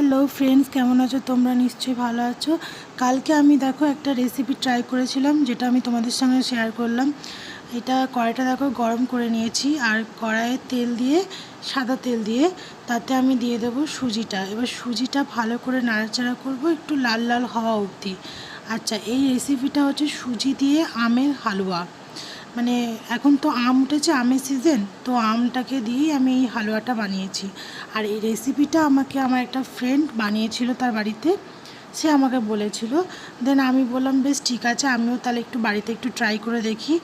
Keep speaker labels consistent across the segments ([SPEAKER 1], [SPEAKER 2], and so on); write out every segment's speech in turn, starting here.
[SPEAKER 1] Hello friends, কেমন আছো তোমরা? নিশ্চয়ই ভালো আছো। কালকে আমি দেখো একটা রেসিপি ট্রাই করেছিলাম, যেটা আমি তোমাদের সঙ্গে শেয়ার করলাম। এটা কড়াইটা দেখো গরম করে নিয়েছি, আর কড়াইয়ে তেল দিয়ে, সাদা তেল দিয়ে, তাতে আমি দিয়ে দেবো সুজিটা। এবার সুজিটা ভালো করে নাড়াচাড়া করব একটু লাল লাল হওয়া অবধি। আচ্ছা, এই রেসিপিটা হচ্ছে সুজি দিয়ে আমের হালুয়া। মানে এখন তো আম উঠেছে, আমের সিজন, তো আমটাকে দিয়েই আমি এই হালুয়াটা বানিয়েছি। আর এই রেসিপিটা আমাকে আমার একটা ফ্রেন্ড বানিয়েছিল তার বাড়িতে, সে আমাকে বলেছিল। দেন আমি বললাম বেশ ঠিক আছে, আমিও তাহলে একটু বাড়িতে একটু ট্রাই করে দেখি।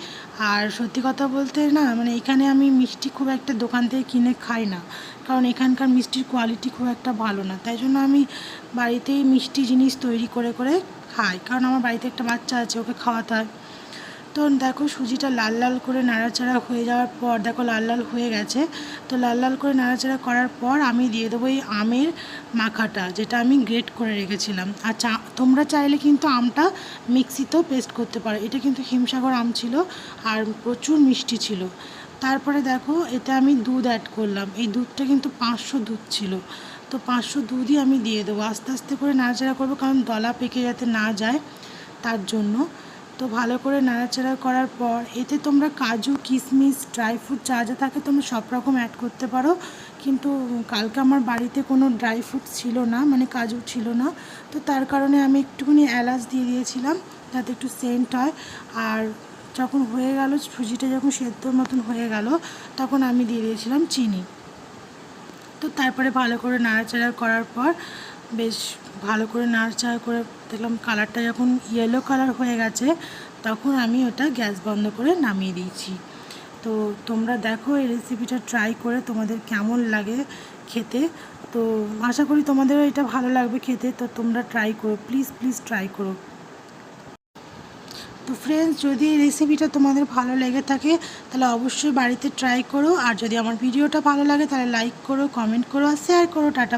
[SPEAKER 1] আর সত্যি কথা বলতে না, মানে এখানে আমি মিষ্টি খুব একটা দোকান থেকে কিনে খাই না, কারণ এখানকার মিষ্টির কোয়ালিটি খুব একটা ভালো না। তাই জন্য আমি বাড়িতেই মিষ্টি জিনিস তৈরি করে করে খাই, কারণ আমার বাড়িতে একটা বাচ্চা আছে, ওকে খাওয়াতে হয়। তো দেখো সুজিটা লাল লাল করে নাড়াচাড়া হয়ে যাওয়ার পর, দেখো লাল লাল হয়ে গেছে। তো লাল লাল করে নাড়াচাড়া করার পর আমি দিয়ে দেবো এই আমের মাখাটা, যেটা আমি গ্রেট করে রেখেছিলাম। আচ্ছা, তোমরা চাইলে কিন্তু আমটা মিক্সিতেও পেস্ট করতে পারো। এটা কিন্তু হিমসাগর আম ছিল, আর প্রচুর মিষ্টি ছিল। তারপরে দেখো এতে আমি দুধ অ্যাড করলাম। এই দুধটা কিন্তু 500 দুধ ছিল। তো 500 দুধই আমি দিয়ে দেবো, আস্তে আস্তে করে নাড়াচাড়া করবো, কারণ দলা পেকে যাতে না যায় তার জন্য। তো ভালো করে নাড়াচাড়া করার পর এতে তোমরা কাজু, কিশমিশ, ড্রাই ফ্রুট যা যা থাকে তোমরা সব রকম অ্যাড করতে পারো। কিন্তু কালকে আমার বাড়িতে কোনো ড্রাই ফ্রুট ছিল না, মানে কাজু ছিল না, তো তার কারণে আমি একটুখানি এলাচ দিয়ে দিয়েছিলাম, যাতে একটু সেন্ট হয়। আর যখন হয়ে গেল, সুজিটা যখন সেদ্ধর মতন হয়ে গেল, তখন আমি দিয়ে দিয়েছিলাম চিনি। তো তারপরে ভালো করে নাড়াচাড়া করার পর, বেশ ভালো করে নাড়াচাড়া করে দেখলাম কালারটা যখন ইয়েলো কালার হয়ে গেছে, তখন আমি ওটা গ্যাস বন্ধ করে নামিয়ে দিয়েছি। তো তোমরা দেখো এই রেসিপিটা ট্রাই করে তোমাদের কেমন লাগে খেতে। তো আশা করি তোমাদেরও এটা ভালো লাগবে খেতে। তো তোমরা ট্রাই করো, প্লিজ প্লিজ ট্রাই করো। তো ফ্রেন্ডস, যদি এই রেসিপিটা তোমাদের ভালো লেগে থাকে তাহলে অবশ্যই বাড়িতে ট্রাই করো। আর যদি আমার ভিডিওটা ভালো লাগে তাহলে লাইক করো, কমেন্ট করো আর শেয়ার করো। টাটা।